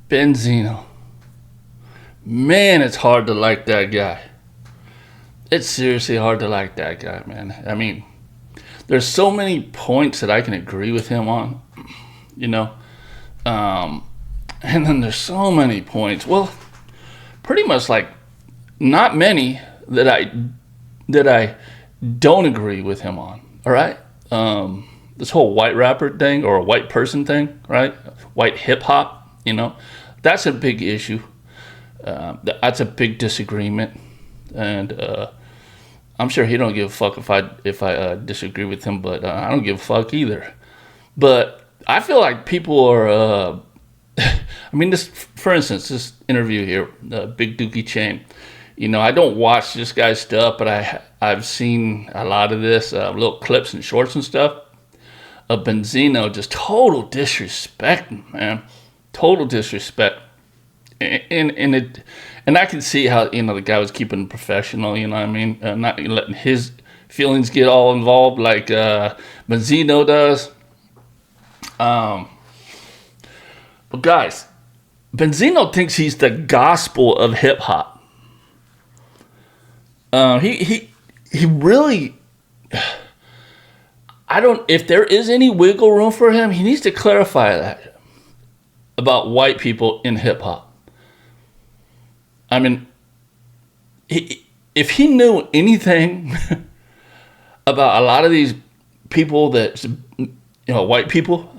Benzino. Man, it's hard to like that guy. It's seriously hard to like that guy, man. I mean, there's so many points that I can agree with him on, you know. And then there's so many points. Well, pretty much like not many that I don't agree with him on. All right. This whole white rapper thing or a white person thing, right? White hip hop, that's a big issue. That's a big disagreement, and I'm sure he don't give a fuck if I disagree with him, but I don't give a fuck either. But I feel like people are. I mean, for instance, this interview here, Big Dookie Chain. I don't watch this guy's stuff, but I've seen a lot of this, little clips and shorts and stuff of Benzino just total disrespect, man, total disrespect. And I can see how the guy was keeping it professional, you know what I mean, not letting his feelings get all involved like Benzino does. But guys, Benzino thinks he's the gospel of hip hop. He really. If there is any wiggle room for him, he needs to clarify that about white people in hip hop. I mean, if he knew anything about a lot of these people that, white people,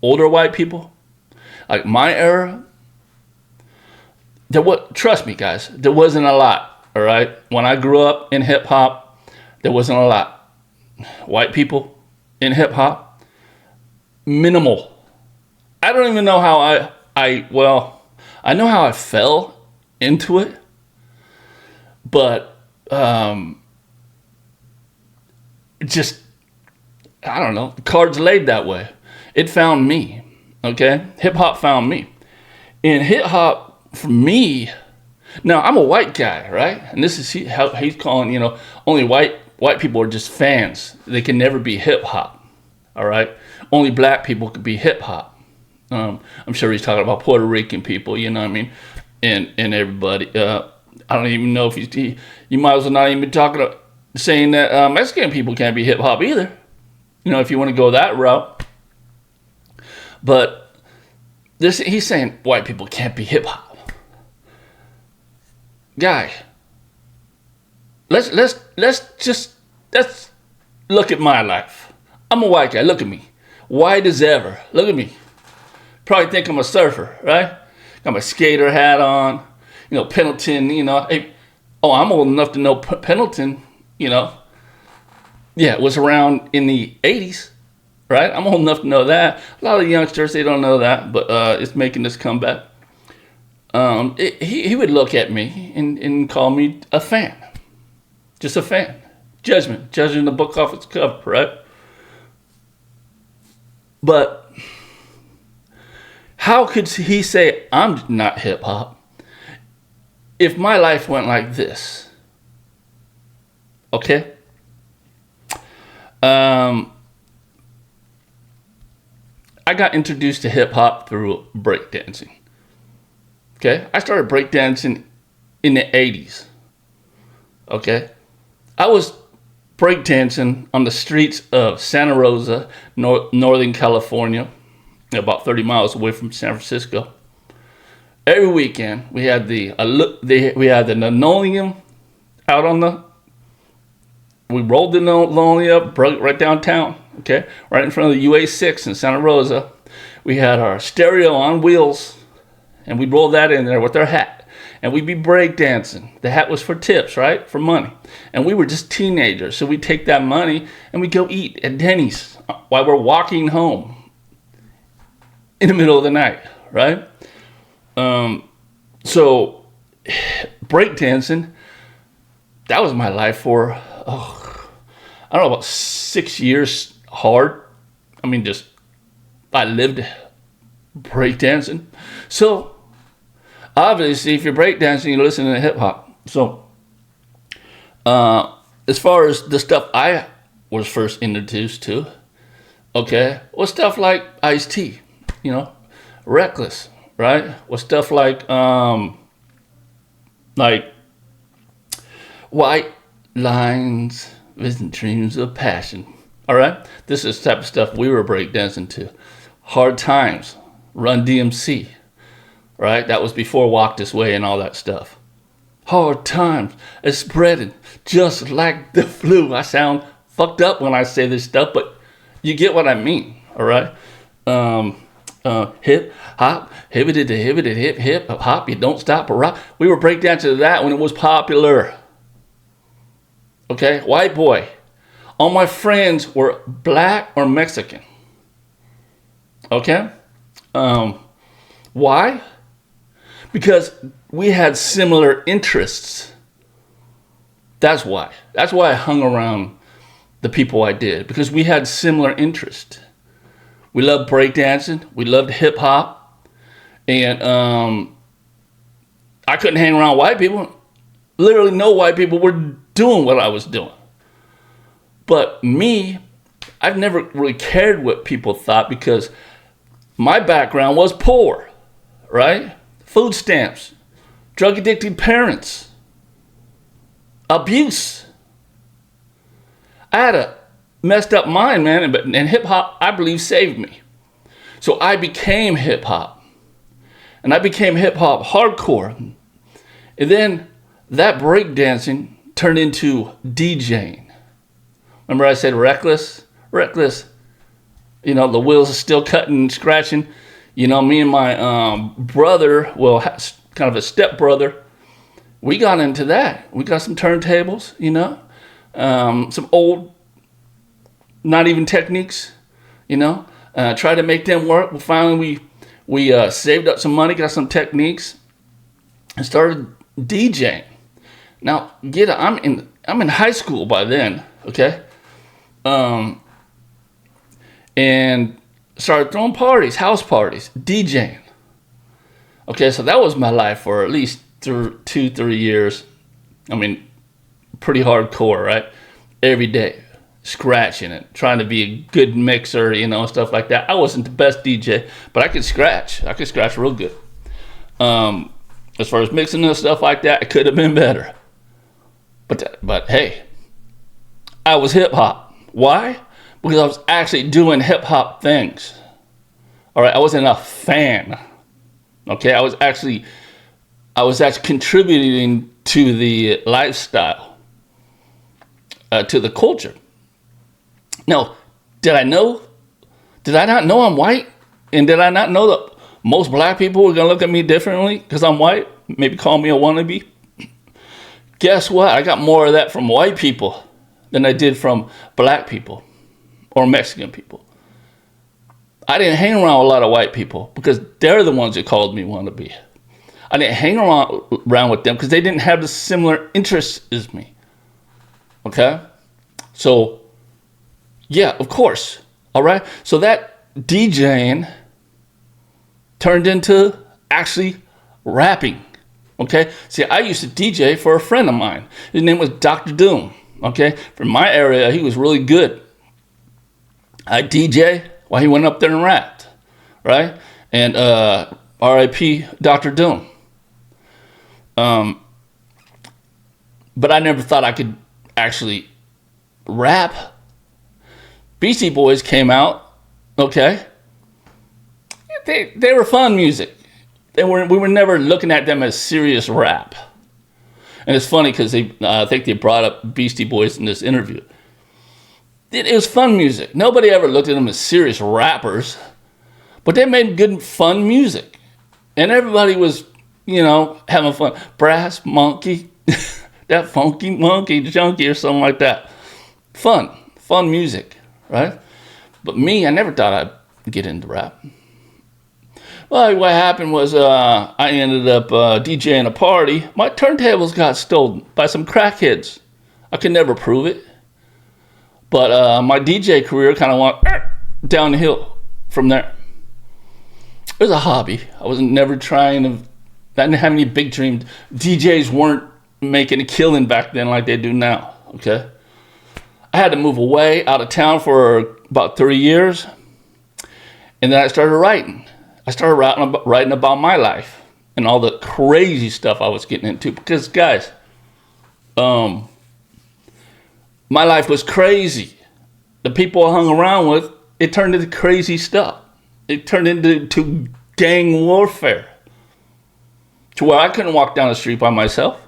older white people, like my era, trust me, guys, there wasn't a lot, all right? When I grew up in hip hop, there wasn't a lot. White people in hip hop, minimal. I don't even know how I know how I fell into it, but just, I don't know, the cards laid that way. It found me, okay? Hip hop found me. And hip hop, for me, now I'm a white guy, right? And this is how he's calling, only white people are just fans. They can never be hip hop, all right? Only black people could be hip hop. I'm sure he's talking about Puerto Rican people, you know what I mean? And everybody. I don't even know if you might as well not even be saying that Mexican people can't be hip hop either. If you want to go that route. But he's saying white people can't be hip hop. Guy, let's look at my life. I'm a white guy. Look at me, white as ever. Look at me. Probably think I'm a surfer, right? Got my skater hat on, Pendleton. Hey, I'm old enough to know Pendleton. Yeah, it was around in the '80s, right? I'm old enough to know that. A lot of youngsters, they don't know that, but it's making this comeback. He would look at me and call me a fan. Just a fan. Judging the book off its cover, right? But how could he say I'm not hip hop if my life went like this? Okay? I got introduced to hip hop through breakdancing. Okay? I started breakdancing in the 80s. Okay? I was breakdancing on the streets of Santa Rosa, Northern California, about 30 miles away from San Francisco. Every weekend, we had the linoleum out we rolled the linoleum up right downtown, okay? Right in front of the UA6 in Santa Rosa. We had our stereo on wheels, and we'd roll that in there with our hat. And we'd be breakdancing. The hat was for tips, right? For money. And we were just teenagers. So we'd take that money and we'd go eat at Denny's while we're walking home in the middle of the night, right? So breakdancing, that was my life for, I don't know, about 6 years hard. I mean, I lived breakdancing. So, obviously, if you're breakdancing, you're listening to hip hop. So, as far as the stuff I was first introduced to, okay, was stuff like Ice-T, Reckless, right? Was stuff like white lines, vision dreams of passion. All right, this is the type of stuff we were breakdancing to. Hard Times, Run DMC, right? That was before Walk This Way and all that stuff. Hard times is spreading just like the flu. I sound fucked up when I say this stuff, but you get what I mean, all right? Hip hop, hibbity to hibbity, hip hop, you don't stop or rock. We were breakdancing to that when it was popular. Okay, white boy. All my friends were black or Mexican. Okay? Why? Because we had similar interests. That's why. That's why I hung around the people I did, because we had similar interests. We loved breakdancing. We loved hip hop. And I couldn't hang around white people. Literally no white people were doing what I was doing. But me, I've never really cared what people thought because my background was poor, right? Food stamps, drug addicted parents, abuse. I had a messed up mind, man, and hip hop, I believe, saved me. So I became hip hop. And I became hip hop hardcore. And then that breakdancing turned into DJing. Remember I said reckless? Reckless. You know, the wheels are still cutting and scratching. You know, me and my brother, well, kind of a stepbrother, we got into that. We got some turntables, you know, some old, not even techniques, you know, tried to make them work. Well, finally, we saved up some money, got some techniques, and started DJing. Now, I'm in high school by then, okay, and started throwing parties, house parties, DJing. Okay, so that was my life for at least 2-3 years. I mean, pretty hardcore, right? Every day, scratching it, trying to be a good mixer, you know, stuff like that. I wasn't the best DJ, but I could scratch. I could scratch real good. As far as mixing and stuff like that, it could have been better. But hey, I was hip hop. Why? Because I was actually doing hip hop things. All right, I wasn't a fan. Okay, I was actually contributing to the lifestyle, to the culture. Now, did I not know I'm white? And did I not know that most black people were gonna look at me differently because I'm white? Maybe call me a wannabe? Guess what? I got more of that from white people than I did from black people or Mexican people. I didn't hang around a lot of white people because they're the ones that called me wannabe. I didn't hang around with them because they didn't have the similar interests as me. Okay? So, yeah, of course. All right? So that DJing turned into actually rapping. Okay? See, I used to DJ for a friend of mine. His name was Dr. Doom. Okay? From my area, he was really good. I DJ while he went up there and rapped. Right? And R.I.P. Dr. Doom. But I never thought I could actually rap. Beastie Boys came out, okay? They were fun music. We were never looking at them as serious rap. And it's funny because I think they brought up Beastie Boys in this interview. It was fun music. Nobody ever looked at them as serious rappers, but they made good, fun music. And everybody was, you know, having fun. Brass Monkey, that funky monkey junkie or something like that. Fun music, right? But me, I never thought I'd get into rap. Well, what happened was I ended up DJing a party. My turntables got stolen by some crackheads. I could never prove it. But my DJ career kind of went down the hill from there. It was a hobby. I was never trying to, I didn't have any big dreams. DJs weren't making a killing back then like they do now, okay? I had to move away out of town for about 3 years. And then I started writing. I started writing about my life and all the crazy stuff I was getting into. Because, guys, my life was crazy. The people I hung around with, it turned into crazy stuff. It turned into gang warfare. To where I couldn't walk down the street by myself,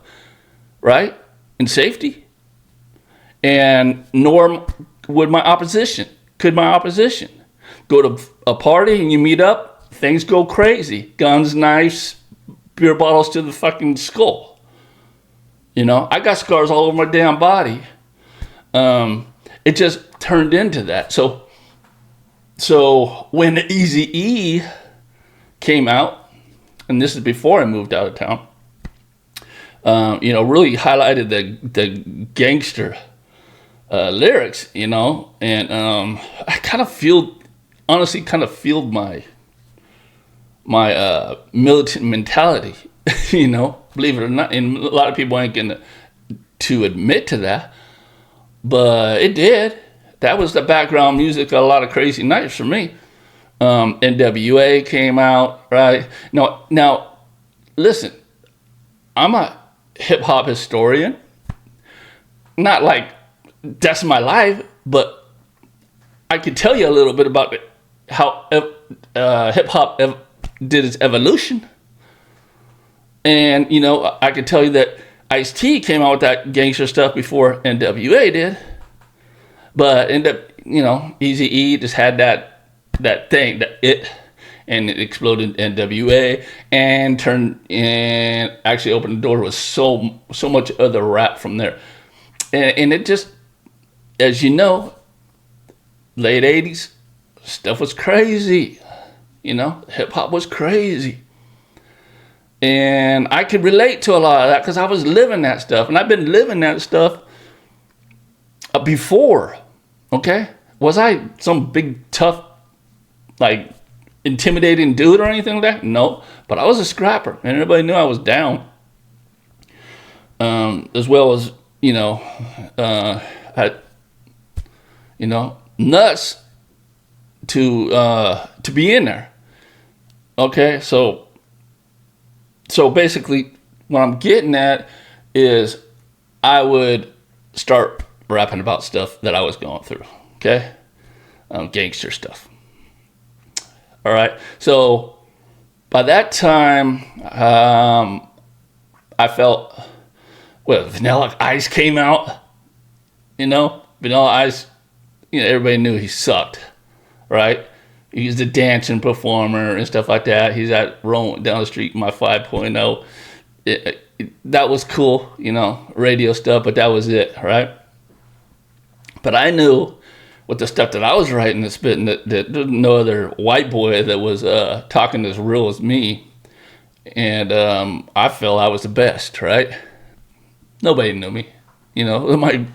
right? In safety. And nor would my opposition. Could my opposition. Go to a party and you meet up, things go crazy. Guns, knives, beer bottles to the fucking skull. You know, I got scars all over my damn body. It just turned into that. So when Eazy-E came out, and this is before I moved out of town, really highlighted the gangster lyrics, and I kind of honestly feel my militant mentality, believe it or not, and a lot of people ain't gonna to admit to that, but it did. That was the background music of a lot of crazy nights for me. NWA came out, right? Now, listen, I'm a hip hop historian. Not like that's my life, but I could tell you a little bit about how hip hop did its evolution. And, I could tell you that Ice-T came out with that gangster stuff before NWA did. But Eazy-E just had that thing, and it exploded NWA and actually opened the door with so much other rap from there. And it just, as you know, late 80s, stuff was crazy. Hip hop was crazy. And I could relate to a lot of that because I was living that stuff. And I've been living that stuff before. Okay? Was I some big, tough, like, intimidating dude or anything like that? No. But I was a scrapper. And everybody knew I was down. As well as, nuts to be in there. Okay? So basically, what I'm getting at is I would start rapping about stuff that I was going through, okay? Gangster stuff. All right. So by that time, I felt, Vanilla Ice came out, Vanilla Ice, everybody knew he sucked, right? He's a dancing performer and stuff like that. He's rolling down the street in my 5.0. That was cool, radio stuff, but that was it, right? But I knew with the stuff that I was writing and spitting that there's no other white boy that was talking as real as me. And I felt I was the best, right? Nobody knew me, in my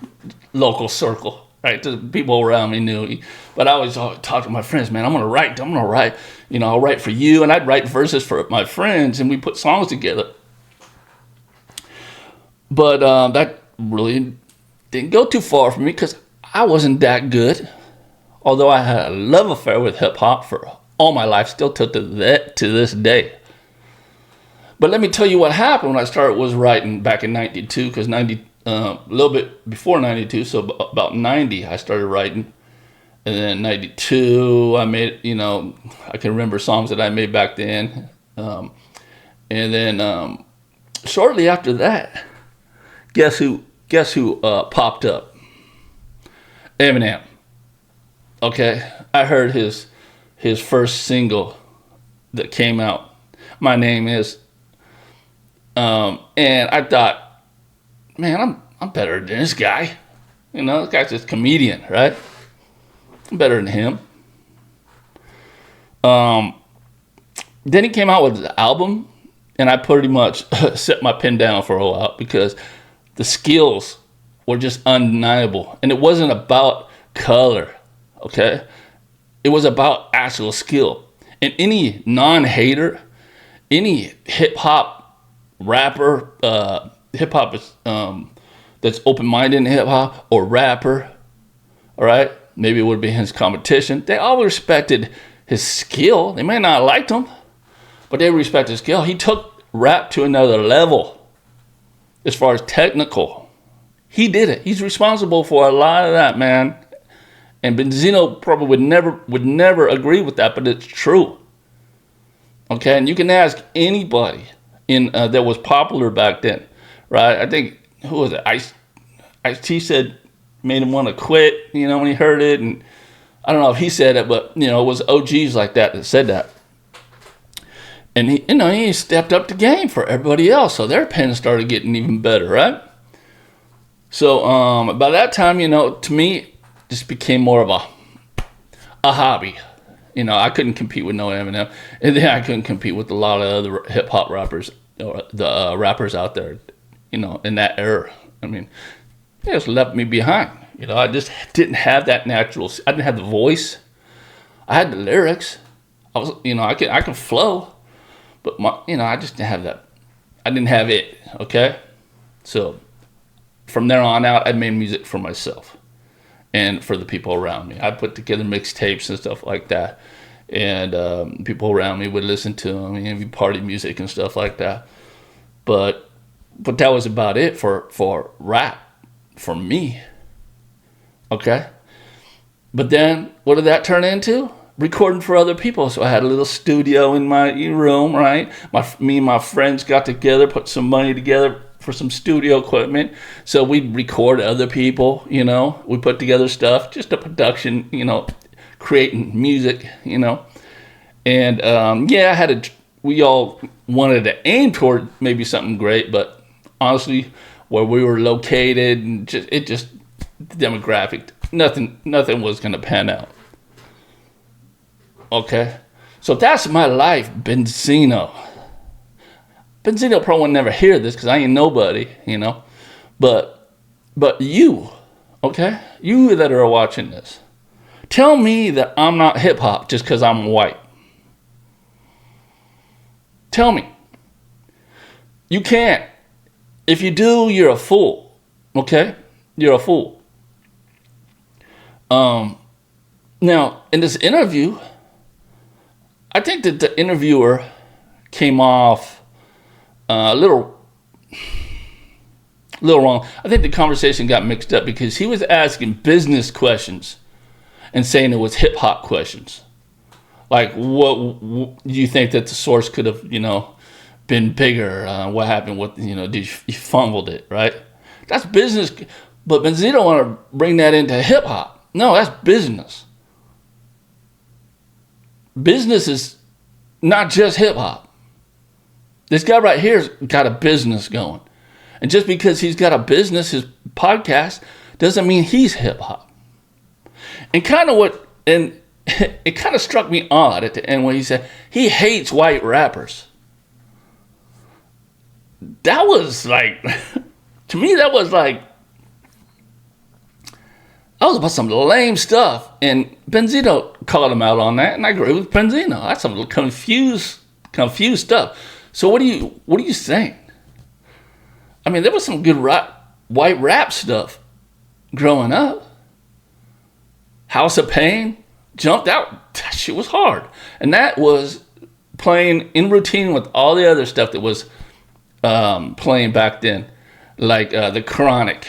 local circle. Right, the people around me knew me, but I always talk to my friends. Man, I'm gonna write. I'll write for you, and I'd write verses for my friends, and we put songs together. But that really didn't go too far for me because I wasn't that good. Although I had a love affair with hip hop for all my life, still to this day. But let me tell you what happened when I started was writing back in '92, because a little bit before 92, so about 90, I started writing. And then 92, I made, I can remember songs that I made back then. And then shortly after that, guess who popped up? Eminem. Okay, I heard his first single that came out. My Name Is. And I thought, man, I'm better than this guy. This guy's just a comedian, right? I'm better than him. Then he came out with the album, and I pretty much set my pen down for a while because the skills were just undeniable. And it wasn't about color, okay? It was about actual skill. And any non-hater, any hip-hop rapper, hip-hop is that's open-minded in hip-hop, or rapper, all right? Maybe it would be his competition. They all respected his skill. They may not have liked him, but they respect his skill. He took rap to another level as far as technical. He did it. He's responsible for a lot of that, man. And Benzino probably would never agree with that, but it's true. Okay, and you can ask anybody that was popular back then, right? I think, who was it? Ice-T said, made him want to quit, when he heard it. And I don't know if he said it, but, it was OGs like that said that. And he stepped up the game for everybody else. So their pen started getting even better, right? So by that time, to me, just became more of a hobby. I couldn't compete with no Eminem. And then I couldn't compete with a lot of other hip-hop rappers, or the rappers out there, in that era. I mean, they just left me behind. I just didn't have that natural. I didn't have the voice. I had the lyrics. I was, I can flow, but I just didn't have that. I didn't have it. Okay, so from there on out, I made music for myself and for the people around me. I put together mixtapes and stuff like that, and people around me would listen to them, party music and stuff like that. But that was about it for rap for me. Okay, but then what did that turn into? Recording for other people. So I had a little studio in my room, right? Me and my friends got together, put some money together for some studio equipment. So we'd record other people, we put together stuff, just a production, creating music, And we all wanted to aim toward maybe something great, but honestly, where we were located and just demographic, nothing was gonna pan out. Okay, so that's my life, Benzino. Benzino probably will never hear this because I ain't nobody, But you, okay, you that are watching this, tell me that I'm not hip hop just because I'm white. Tell me. You can't. If you do, you're a fool. Okay, you're a fool. Now in this interview, I think that the interviewer came off a little wrong. I think the conversation got mixed up because he was asking business questions and saying it was hip hop questions. Like, what do you think that the source could have, been bigger? What happened with, did you fumbled it, right? That's business. But Benzino want to bring that into hip hop. No, that's business. Business is not just hip hop. This guy right here's got a business going. And just because he's got a business, his podcast, doesn't mean he's hip hop. And it kind of struck me odd at the end when he said he hates white rappers. That was like, to me, that was about some lame stuff. And Benzino called him out on that, and I agree with Benzino. That's some confused stuff. So what are you saying? I mean, there was some good white rap stuff growing up. House of Pain, Jumped Out. That shit was hard. And that was playing in routine with all the other stuff that was playing back then. Like The Chronic.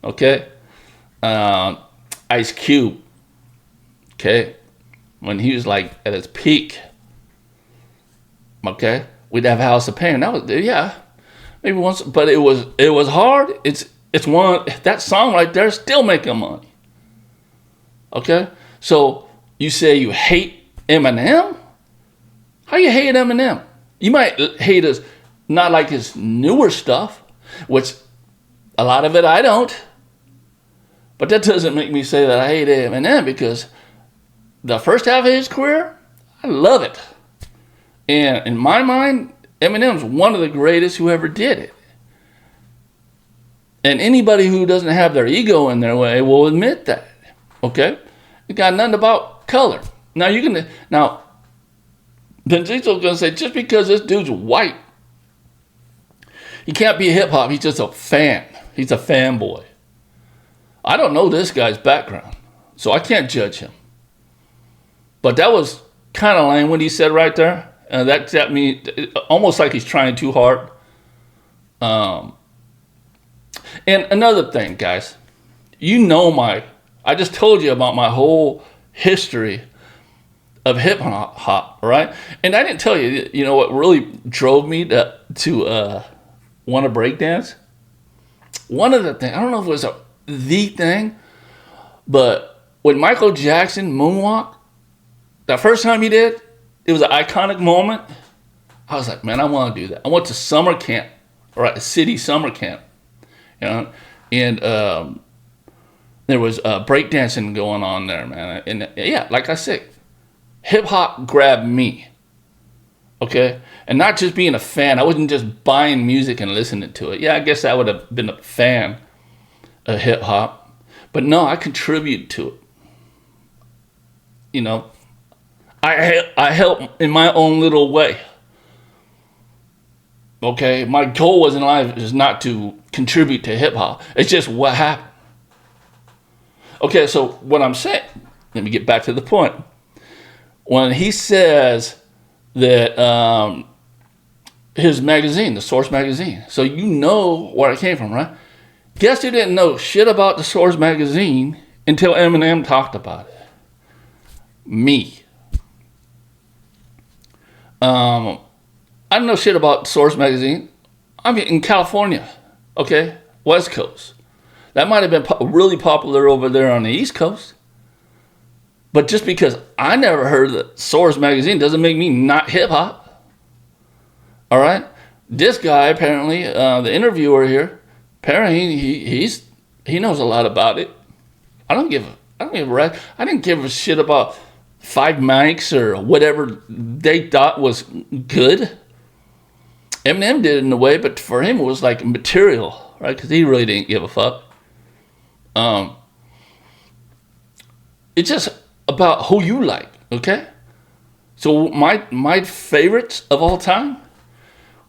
Okay? Ice Cube. Okay? When he was like at his peak. Okay? We'd have House of Pain. That was, yeah. Maybe once, but it was hard. It's one, that song right there is still making money. Okay? So you say you hate Eminem? How you hate Eminem? You might hate his, not like his newer stuff, which a lot of it I don't. But that doesn't make me say that I hate Eminem, because the first half of his career, I love it. And in my mind, Eminem's one of the greatest who ever did it. And anybody who doesn't have their ego in their way will admit that. Okay? It got nothing about color. Now Benzino's gonna say, just because this dude's white, he can't be hip hop. He's just a fan. He's a fanboy. I don't know this guy's background, so I can't judge him. But that was kind of lame what he said right there. That means almost like he's trying too hard. And another thing, guys, I just told you about my whole history of hip hop, right? And I didn't tell you, what really drove me to want to breakdance? One of the things, I don't know if it was the thing, but when Michael Jackson moonwalked, the first time he did, it was an iconic moment. I was like, man, I want to do that. I went to summer camp, right? A city summer camp, and there was breakdancing going on there, man. And yeah, like I said, hip hop grabbed me, okay? And not just being a fan. I wasn't just buying music and listening to it. Yeah, I guess I would have been a fan of hip hop, but no, I contribute to it. I help in my own little way. Okay, my goal in life is not to contribute to hip hop. It's just what happened. Okay, so what I'm saying, let me get back to the point. When he says that his magazine, the Source magazine, so you know where it came from, right? Guess who didn't know shit about the Source magazine until Eminem talked about it? Me. I don't know shit about Source magazine. I'm in California, okay? West Coast. That might have been really popular over there on the East Coast. But just because I never heard of the Source magazine doesn't make me not hip hop. All right? This guy apparently, the interviewer here, apparently he knows a lot about it. I don't give a rap. I didn't give a shit about 5 mics or whatever they thought was good. Eminem did it in a way, but for him it was like material, right? Because he really didn't give a fuck. It's just about who you like, okay? So my favorites of all time,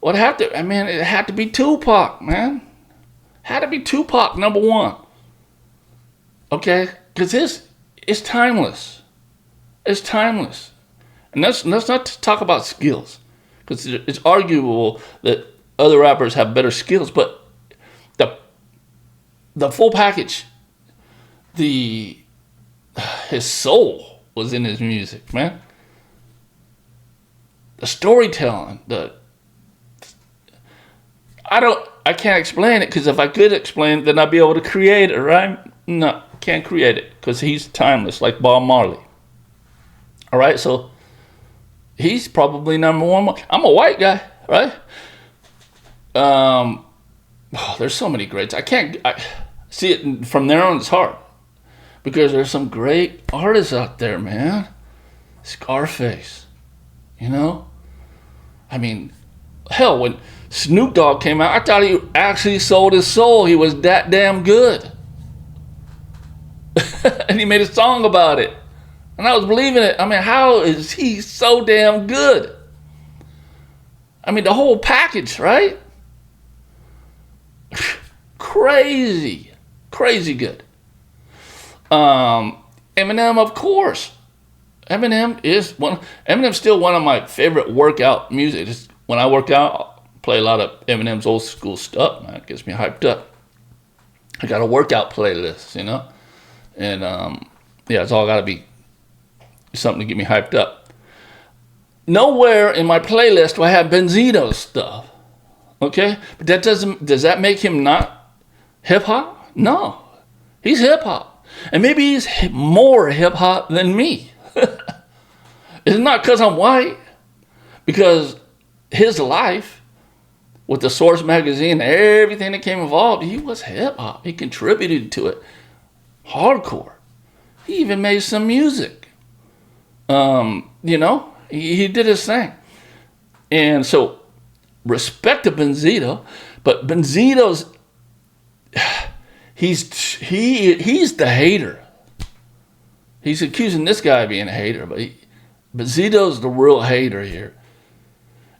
it had to be Tupac, man. Had to be Tupac, number one. Okay? Because it's timeless. It's timeless. And let's not talk about skills. Because it's arguable that other rappers have better skills, but the full package, his soul was in his music, man. The storytelling, I can't explain it, because if I could explain it, then I'd be able to create it, right? No, can't create it, because he's timeless, like Bob Marley. All right, so he's probably number one. I'm a white guy, right? There's so many greats. I see it from there on. It's hard because there's some great artists out there, man. Scarface, I mean, hell, when Snoop Dogg came out, I thought he actually sold his soul. He was that damn good, and he made a song about it. And I was believing it. I mean, how is he so damn good? I mean, the whole package, right? Crazy good. Eminem, of course. Eminem's still one of my favorite workout music. Just when I work out, I play a lot of Eminem's old school stuff, man. It gets me hyped up. I got a workout playlist, and it's all got to be something to get me hyped up. Nowhere in my playlist do I have Benzino stuff. Okay? But does that make him not hip hop? No. He's hip hop. And maybe he's more hip hop than me. It's not because I'm white. Because his life with the Source magazine, everything that came involved, he was hip hop. He contributed to it. Hardcore. He even made some music. He did his thing. And so, respect to Benzino, but Benzino's, he's the hater. He's accusing this guy of being a hater, but Benzino's the real hater here.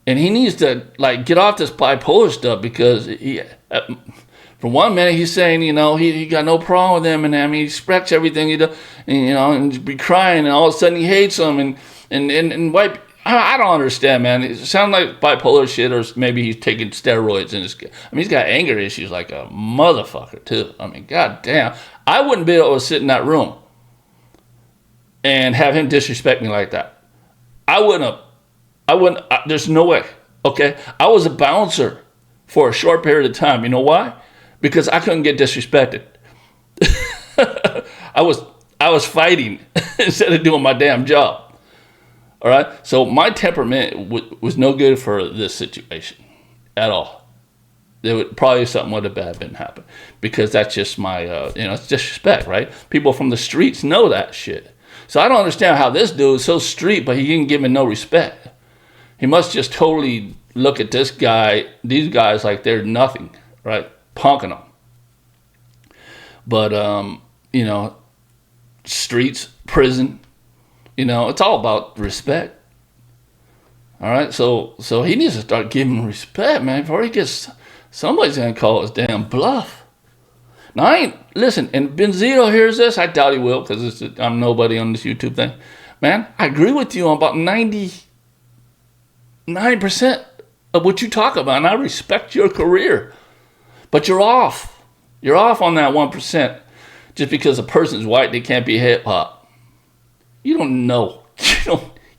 And he needs to, get off this bipolar stuff, because For one minute, he's saying, he got no problem with Eminem. He respects everything he does, and be crying, and all of a sudden he hates him, and white. I don't understand, man. It sounds like bipolar shit, or maybe he's taking steroids. He's got anger issues like a motherfucker, too. Goddamn. I wouldn't be able to sit in that room and have him disrespect me like that. I wouldn't. There's no way, okay? I was a bouncer for a short period of time. You know why? Because I couldn't get disrespected. I was fighting instead of doing my damn job. All right, so my temperament was no good for this situation at all. There would probably something would have bad been happen because that's just my, it's disrespect, right? People from the streets know that shit. So I don't understand how this dude is so street, but he didn't give me no respect. He must just totally look at these guys like they're nothing, right? Punking them. But streets, prison. It's all about respect. All right, so he needs to start giving respect, man, before he gets, somebody's gonna call his damn bluff. Now listen, and Benzino hears this, I doubt he will, because I'm nobody on this YouTube thing. Man, I agree with you on about 99% of what you talk about, and I respect your career. But you're off. You're off on that 1%. Just because a person's white, they can't be hip hop. You don't know.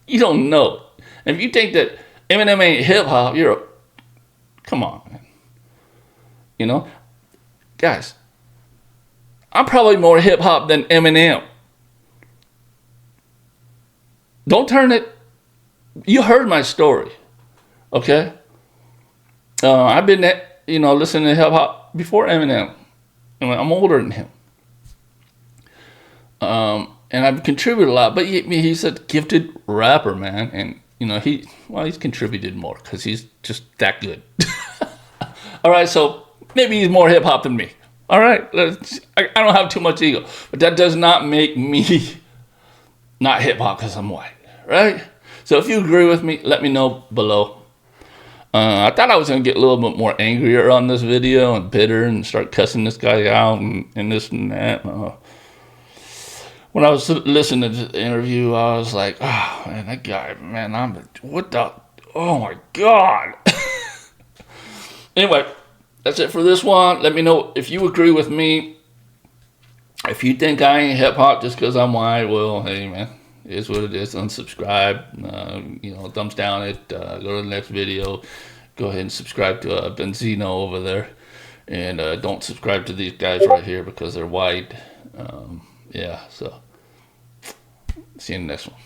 You don't know. And if you think that Eminem ain't hip hop, come on, man. Guys, I'm probably more hip hop than Eminem. Don't turn it. You heard my story, okay? I've been, listening to hip hop before Eminem. I'm older than him. And I've contributed a lot, but he's a gifted rapper, man. And, he's contributed more because he's just that good. All right, so maybe he's more hip-hop than me. All right, I don't have too much ego. But that does not make me not hip-hop because I'm white, right? So if you agree with me, let me know below. I thought I was going to get a little bit more angrier on this video and bitter and start cussing this guy out and this and that. When I was listening to the interview, I was like, oh, man, that guy, man, oh, my God. Anyway, that's it for this one. Let me know if you agree with me. If you think I ain't hip-hop just because I'm white, well, hey, man, it is what it is. Unsubscribe. Thumbs down it. Go to the next video. Go ahead and subscribe to Benzino over there. And don't subscribe to these guys right here because they're white. So see you in the next one.